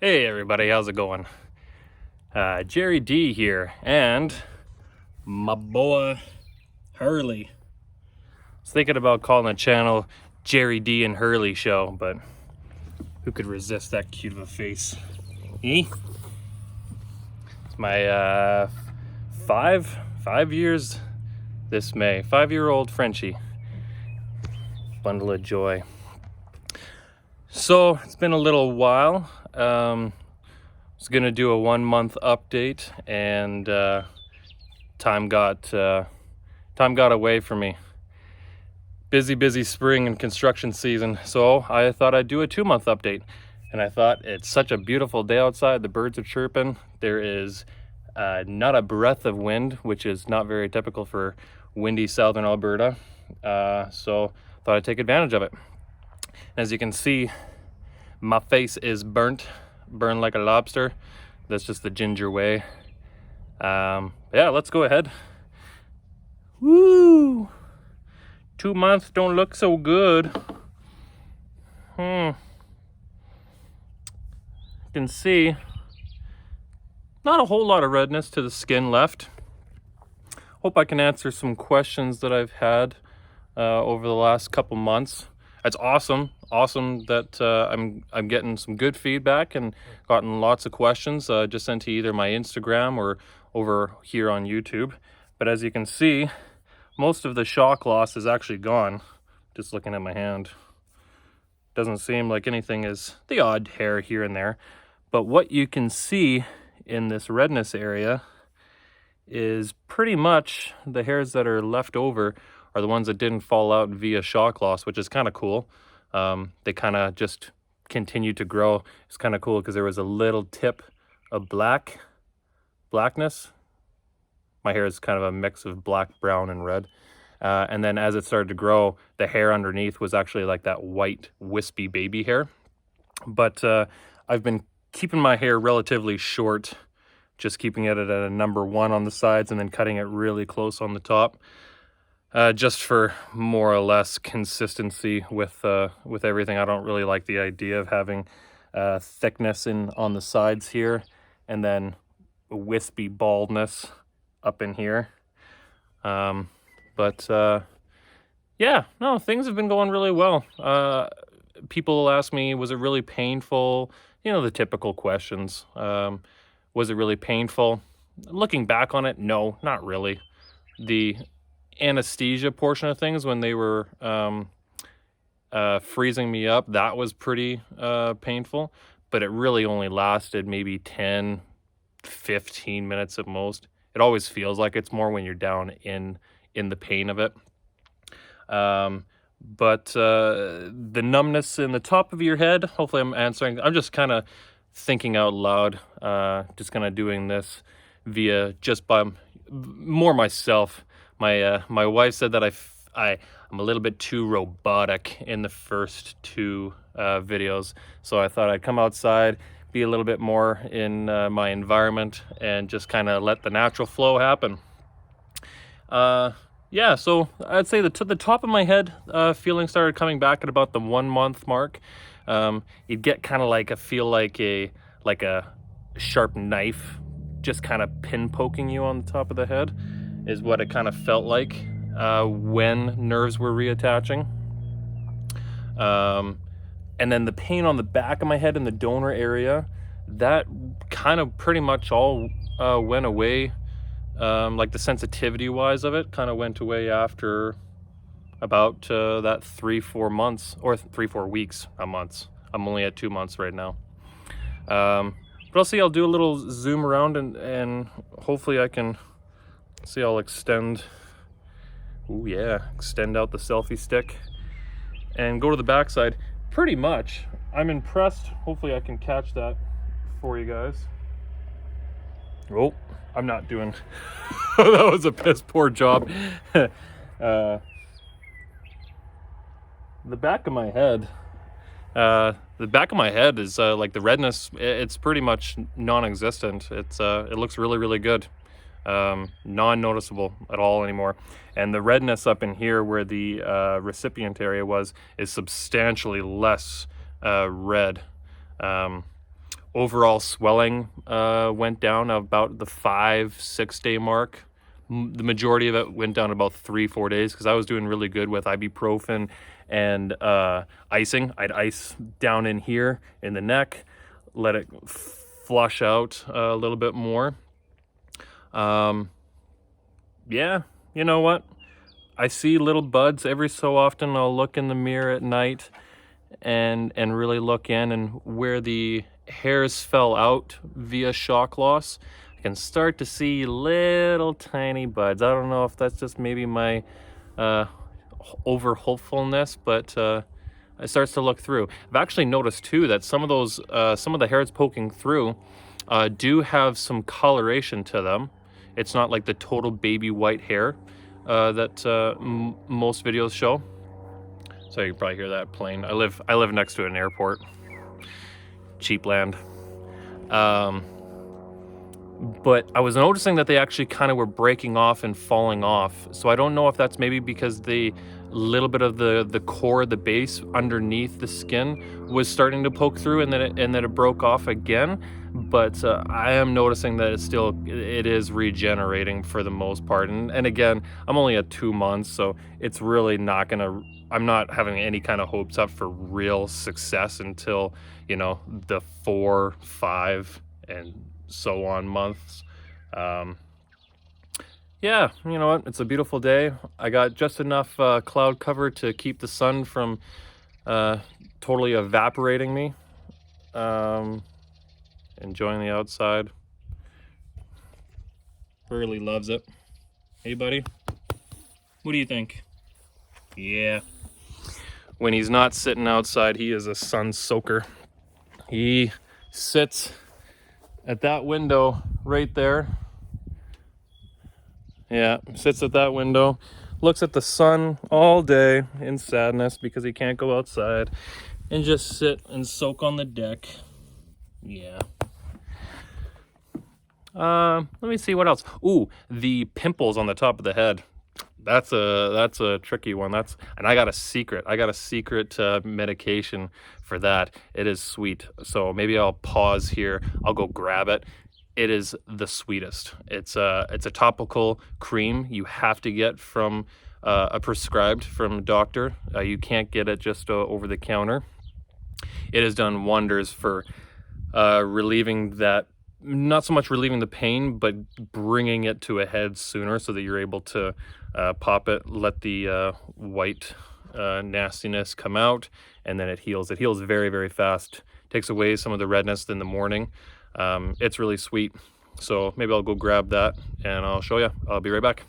Hey everybody, how's it going? Jerry D here, and my boy Hurley. I was thinking about calling the channel Jerry D and Hurley Show, but who could resist that cute of a face? Eh? It's my 5 years this May. 5-year-old Frenchie. Bundle of joy. So it's been a little while. I was gonna do a 1-month update, and time got away from me. Busy spring and construction season, so I thought I'd do a 2-month update. And I thought, it's such a beautiful day outside, the birds are chirping, there is not a breath of wind, which is not very typical for windy southern Alberta, so thought I'd take advantage of it. As you can see, my face is burned like a lobster. That's just the ginger way. Yeah, let's go ahead. Woo! 2 months don't look so good. You can see not a whole lot of redness to the skin left. Hope I can answer some questions that I've had over the last couple months. It's awesome that I'm getting some good feedback and gotten lots of questions just sent to either my Instagram or over here on YouTube. But as you can see, most of the shock loss is actually gone. Just looking at my hand, doesn't seem like anything is the odd hair here and there. But what you can see in this redness area is pretty much the hairs that are left over are the ones that didn't fall out via shock loss, which is kind of cool. They kind of just continue to grow. It's kind of cool because there was a little tip of blackness. My hair is kind of a mix of black, brown, and red. And then as it started to grow, the hair underneath was actually like that white, wispy baby hair. But I've been keeping my hair relatively short, just keeping it at a number 1 on the sides and then cutting it really close on the top. Just for more or less consistency with everything. I don't really like the idea of having thickness on the sides here and then wispy baldness up in here. Yeah, no, things have been going really well. People ask me, was it really painful? You know, the typical questions. Was it really painful? Looking back on it, no, not really. The anesthesia portion of things, when they were freezing me up, that was pretty painful, but it really only lasted maybe 10-15 minutes at most. It always feels like it's more when you're down in the pain of it. But the numbness in the top of your head, hopefully I'm just kind of thinking out loud, just kind of doing this via just by more myself. My wife said that I'm a little bit too robotic in the first 2 videos, so I thought I'd come outside, be a little bit more in my environment, and just kind of let the natural flow happen. Yeah, so I'd say the top of my head feeling started coming back at about the 1-month mark. You'd get kind of like a sharp knife just kind of pin poking you on the top of the head is what it kind of felt like when nerves were reattaching. And then the pain on the back of my head in the donor area, that kind of pretty much all went away. Like the sensitivity wise of it kind of went away after about that 3-4 months, or 3-4 weeks, not months. I'm only at 2 months right now. But I'll see, I'll do a little zoom around and hopefully I can see, I'll extend out the selfie stick and go to the backside. Pretty much, I'm impressed. Hopefully I can catch that for you guys. Oh, I'm not doing, that was a piss poor job. The back of my head, is like the redness, it's pretty much non-existent. It looks really good. Non-noticeable at all anymore. And the redness up in here where the recipient area was is substantially less red. Overall swelling went down about the 5-6 day mark. The majority of it went down about 3-4 days because I was doing really good with ibuprofen and icing. I'd ice down in here in the neck, let it flush out a little bit more. Yeah, you know what? I see little buds every so often. I'll look in the mirror at night and really look in, and where the hairs fell out via shock loss, I can start to see little tiny buds. I don't know if that's just maybe my over hopefulness, but it starts to look through. I've actually noticed too that some of those some of the hairs poking through do have some coloration to them. It's not like the total baby white hair that most videos show. So you can probably hear that plane. I live next to an airport. Cheap land. But I was noticing that they actually kind of were breaking off and falling off. So I don't know if that's maybe because the little bit of the core, the base underneath the skin was starting to poke through, and then it broke off again. But I am noticing that it is regenerating for the most part. And again, I'm only at 2 months, so it's really not gonna. I'm not having any kind of hopes up for real success until, you know, the 4, 5, and so on months. Yeah, you know what? It's a beautiful day. I got just enough cloud cover to keep the sun from totally evaporating me. Enjoying the outside. Really loves it. Hey, buddy. What do you think? Yeah. When he's not sitting outside, he is a sun soaker. He sits at that window right there. Yeah, sits at that window, looks at the sun all day in sadness because he can't go outside, and just sit and soak on the deck. Yeah. Let me see what else. Ooh, the pimples on the top of the head. That's a tricky one. And I got a secret. Medication for that. It is sweet. So maybe I'll pause here. I'll go grab it. It is the sweetest. It's a topical cream you have to get from a prescribed from a doctor. You can't get it just over the counter. It has done wonders for relieving that. Not so much relieving the pain, but bringing it to a head sooner so that you're able to pop it, let the white nastiness come out, and then it heals. It heals very, very fast. Takes away some of the redness in the morning. It's really sweet. So maybe I'll go grab that and I'll show you. I'll be right back.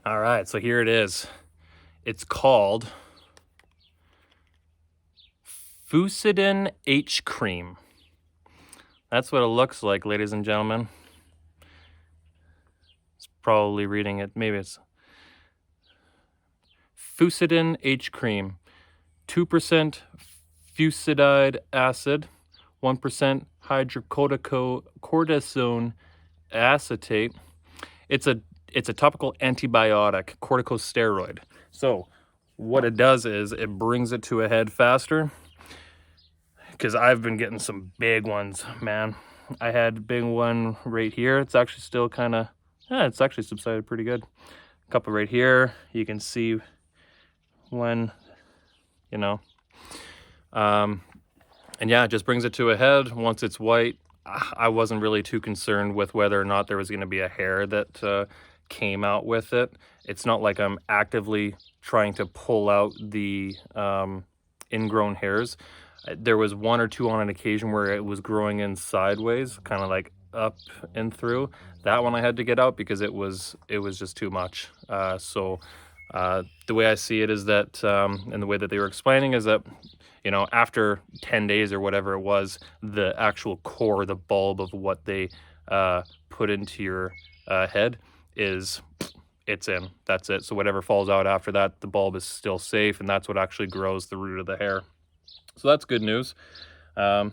All right, so here it is. It's called Fusidin H Cream. That's what it looks like, ladies and gentlemen. It's probably reading it. Maybe it's Fusidin H Cream. 2% fusidide acid, 1% hydrocortisone acetate. It's a topical antibiotic, corticosteroid. So what it does is it brings it to a head faster. Because I've been getting some big ones, man. I had a big one right here. It's actually still kind of, it's actually subsided pretty good. A couple right here. You can see when, you know. And yeah, it just brings it to a head. Once it's white, I wasn't really too concerned with whether or not there was going to be a hair that came out with it. It's not like I'm actively trying to pull out the ingrown hairs. There was 1 or 2 on an occasion where it was growing in sideways, kind of like up and through. That one I had to get out because it was just too much. So the way I see it is that, and the way that they were explaining is that, you know, after 10 days or whatever it was, the actual core, the bulb of what they put into your head it's in. That's it. So whatever falls out after that, the bulb is still safe, and that's what actually grows the root of the hair. So that's good news. I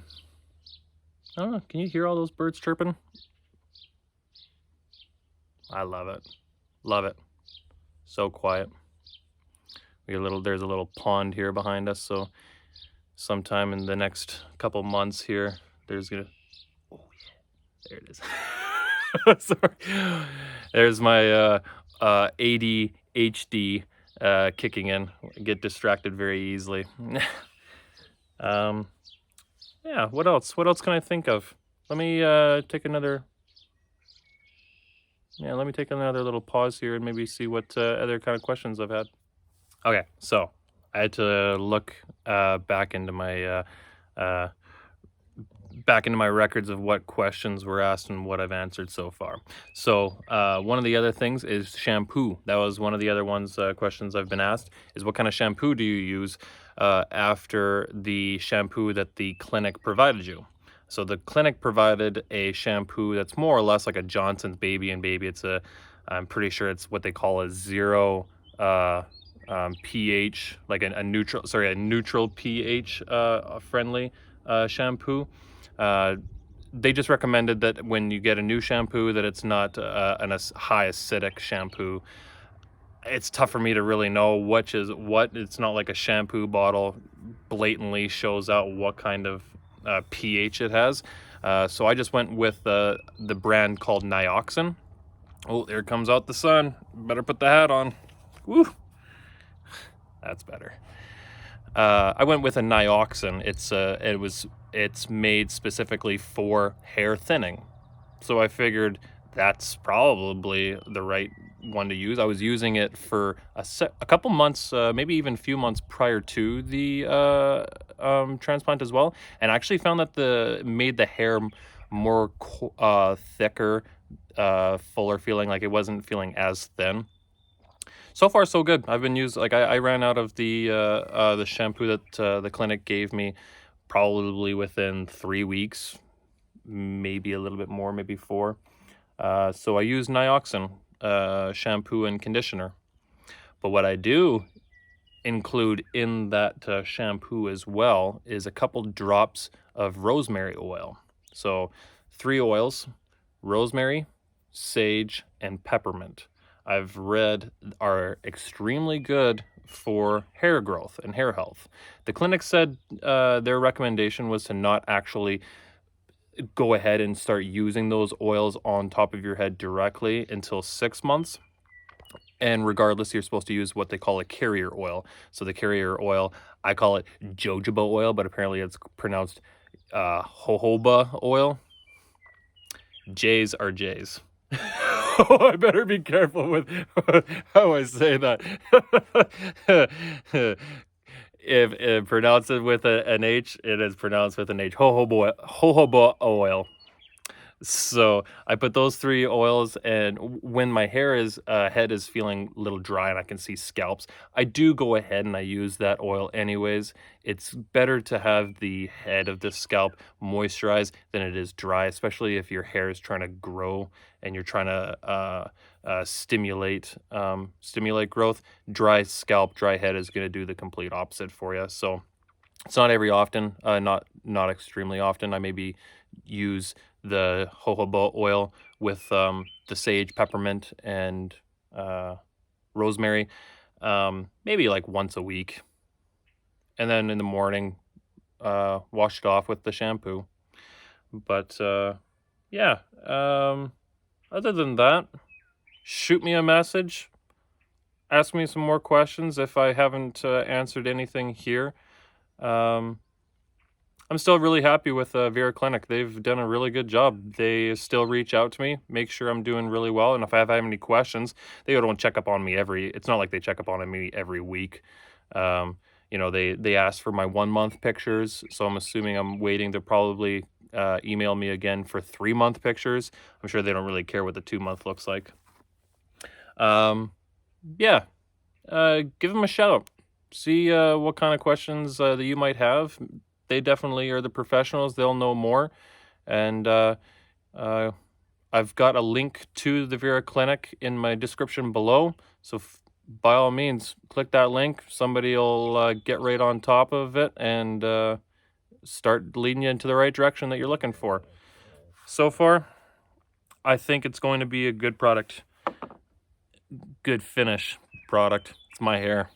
don't know, can you hear all those birds chirping? I love it. Love it. So quiet. There's a little pond here behind us, so sometime in the next couple months here, there's gonna, oh yeah, there it is. Sorry. There's my ADHD kicking in. I get distracted very easily. Yeah, what else? What else can I think of? Let me take another, yeah, let me take another little pause here and maybe see what other kind of questions I've had. Okay, so I had to look back into my uh, records of what questions were asked and what I've answered so far. So one of the other things is shampoo. That was one of the other ones questions I've been asked is what kind of shampoo do you use after the shampoo that the clinic provided you? So the clinic provided a shampoo that's more or less like a Johnson's Baby and Baby. It's a, I'm pretty sure it's what they call a zero pH, like a neutral pH friendly shampoo. They just recommended that when you get a new shampoo that it's not a high acidic shampoo. It's tough for me to really know which is what. It's not like a shampoo bottle blatantly shows out what kind of pH it has. So I just went with the brand called Nioxin. Oh, there comes out the sun. Better put the hat on. Woo! That's better. I went with a Nioxin. It's made specifically for hair thinning. So I figured that's probably the right one to use. I was using it for a couple months, maybe even a few months prior to the transplant as well, and I actually found that made the hair more thicker, fuller feeling, like it wasn't feeling as thin. So far, so good. I've been using, like, I ran out of the shampoo that the clinic gave me probably within 3 weeks, maybe a little bit more, maybe 4. So I use Nioxin shampoo and conditioner. But what I do include in that shampoo as well is a couple drops of rosemary oil. So 3 oils: rosemary, sage, and peppermint. I've read are extremely good for hair growth and hair health. The clinic said their recommendation was to not actually go ahead and start using those oils on top of your head directly until 6 months. And regardless, you're supposed to use what they call a carrier oil. So the carrier oil, I call it jojoba oil, but apparently it's pronounced jojoba oil. J's are J's. Oh, I better be careful with how I say that. If pronounced it with an H, it is pronounced with an H. Jojoba oil. So I put those 3 oils, and when my head is feeling a little dry and I can see scalps, I do go ahead and I use that oil anyways. It's better to have the head of the scalp moisturized than it is dry, especially if your hair is trying to grow and you're trying to stimulate growth. Dry scalp, dry head is going to do the complete opposite for you. So it's not every often, not extremely often. I maybe use the jojoba oil with the sage, peppermint, and rosemary, maybe like once a week. And then in the morning, wash it off with the shampoo. But yeah, other than that, shoot me a message. Ask me some more questions if I haven't answered anything here. I'm still really happy with Vera Clinic. They've done a really good job. They still reach out to me, make sure I'm doing really well. And if I have any questions, they don't check up on me it's not like they check up on me every week. They ask for my 1-month pictures. So I'm assuming I'm waiting to probably email me again for 3-month pictures. I'm sure they don't really care what the 2-month looks like. Yeah, give them a shout out. See what kind of questions that you might have. They definitely are the professionals. They'll know more. And I've got a link to the Vera Clinic in my description below. So by all means, click that link. Somebody will get right on top of it and start leading you into the right direction that you're looking for. So far, I think it's going to be a good product. Good finish product. It's my hair.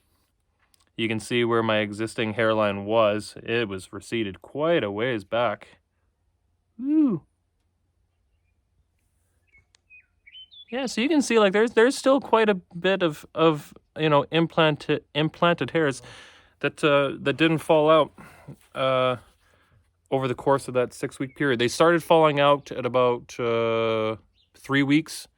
You can see where my existing hairline was. It was receded quite a ways back. Woo. Yeah, so you can see like there's still quite a bit of you know, implanted hairs that that didn't fall out over the course of that 6-week period. They started falling out at about 3 weeks,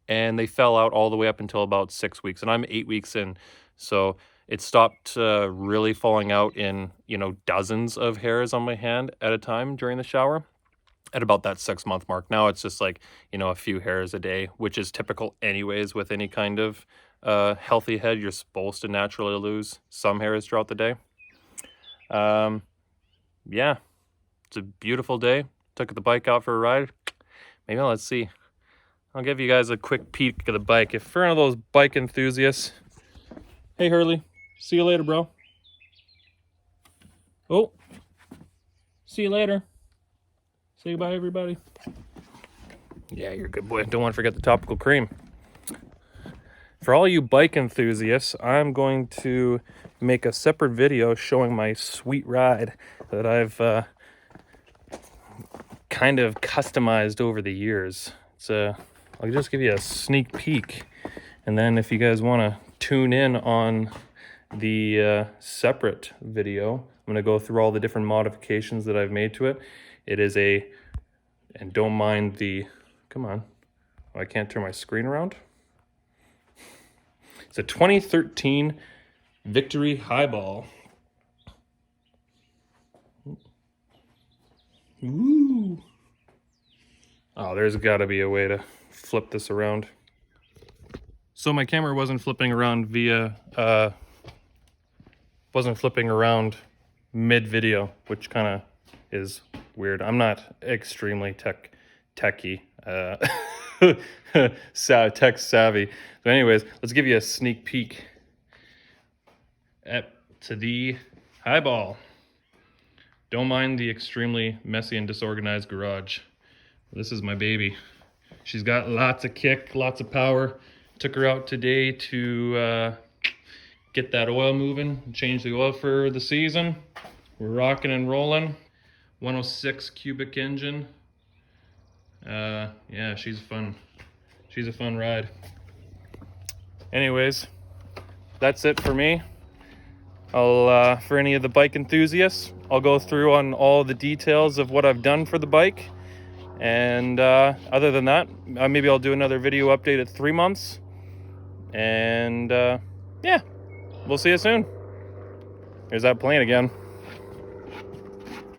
and they fell out all the way up until about 6 weeks, and I'm 8 weeks in, so it stopped really falling out in, you know, dozens of hairs on my hand at a time during the shower at about that 6-month mark. Now it's just like, you know, a few hairs a day, which is typical anyways with any kind of healthy head. You're supposed to naturally lose some hairs throughout the day. Yeah, it's a beautiful day. Took the bike out for a ride. Maybe let's see. I'll give you guys a quick peek of the bike. If for one of those bike enthusiasts. Hey Hurley, see you later, bro. Oh, see you later. Say goodbye, everybody. Yeah, you're a good boy. Don't want to forget the topical cream. For all you bike enthusiasts, I'm going to make a separate video showing my sweet ride that I've kind of customized over the years. I'll just give you a sneak peek, and then if you guys want to tune in on the separate video, I'm going to go through all the different modifications that I've made to it. It is and don't mind the, come on, oh, I can't turn my screen around. It's a 2013 Victory Highball. Ooh. Oh, there's got to be a way to flip this around. So my camera wasn't flipping around mid-video, which kind of is weird. I'm not extremely techy, tech savvy. So anyways, let's give you a sneak peek to the Highball. Don't mind the extremely messy and disorganized garage. This is my baby. She's got lots of kick, lots of power. Took her out today to get that oil moving, change the oil for the season. We're rocking and rolling. 106 cubic engine. Yeah, she's a fun ride. Anyways, that's it for me. I'll for any of the bike enthusiasts, I'll go through on all the details of what I've done for the bike. And other than that, maybe I'll do another video update at 3 months. And yeah, we'll see you soon. There's that plane again.